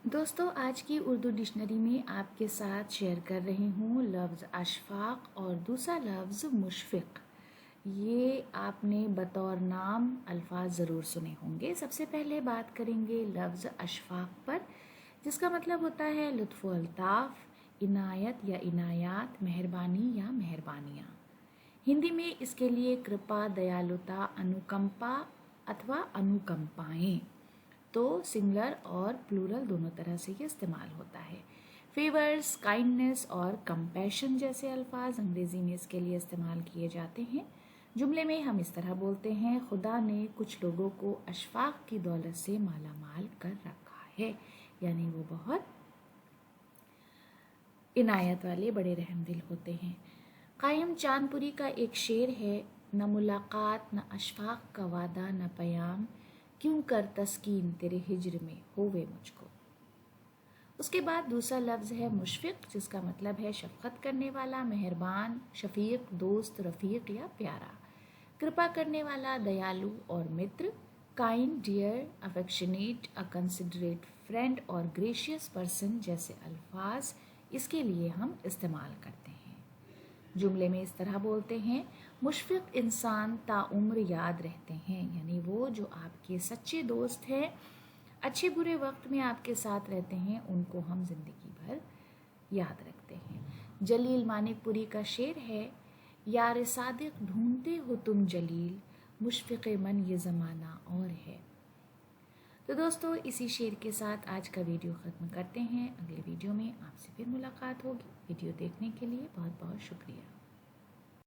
दोस्तों, आज की उर्दू डिक्शनरी में आपके साथ शेयर कर रही हूँ लफ्ज़ अशफाक और दूसरा लफ्ज़ मुशफ़िक़। ये आपने बतौर नाम अल्फाज ज़रूर सुने होंगे। सबसे पहले बात करेंगे लफ्ज़ अशफाक पर, जिसका मतलब होता है लुत्फ़ व अल्ताफ़, इनायत या इनायात, मेहरबानी या मेहरबानियाँ। हिंदी में इसके लिए कृपा, दयालुता, अनुकंपा अथवा अनुकंपाएँ तो सिंगुलर और प्लूरल दोनों तरह से ये इस्तेमाल होता है। फेवर्स, काइंडनेस और कंपैशन जैसे अल्फाज अंग्रेज़ी में इसके लिए इस्तेमाल किए जाते हैं। जुमले में हम इस तरह बोलते हैं, खुदा ने कुछ लोगों को अशफाक की दौलत से माला माल कर रखा है, यानी वो बहुत इनायत वाले, बड़े रहमदिल होते हैं। कायम चांदपुरी का एक शेर है, न मुलाकात न अशफाक का वादा न पयाम, क्यों कर तस्कीन तेरे हिज्र में होवे मुझको। उसके बाद दूसरा लफ्ज़ है मुशफ़िक़, जिसका मतलब है शफ़क़त करने वाला, मेहरबान, शफ़ीक़, दोस्त, रफ़ीक़ या प्यारा, कृपा करने वाला, दयालु और मित्र, काइंड, डियर, अफेक्शनेट, अ कंसिडरेट फ्रेंड और ग्रेशियस पर्सन जैसे अल्फाज इसके लिए हम इस्तेमाल करते हैं। जुमले में इस तरह बोलते हैं, मुशफ़िक़ इंसान ताउम्र याद रहते हैं, यानी वो जो आपके सच्चे दोस्त हैं, अच्छे बुरे वक्त में आपके साथ रहते हैं, उनको हम ज़िंदगी भर याद रखते हैं। जलील मानिकपुरी का शेर है, यार सादिक ढूंढते हो तुम जलील, मुशफ़िक़ मन ये ज़माना और है। तो दोस्तों, इसी शेर के साथ आज का वीडियो ख़त्म करते हैं। अगले वीडियो में आपसे फिर मुलाकात होगी। वीडियो देखने के लिए बहुत बहुत शुक्रिया।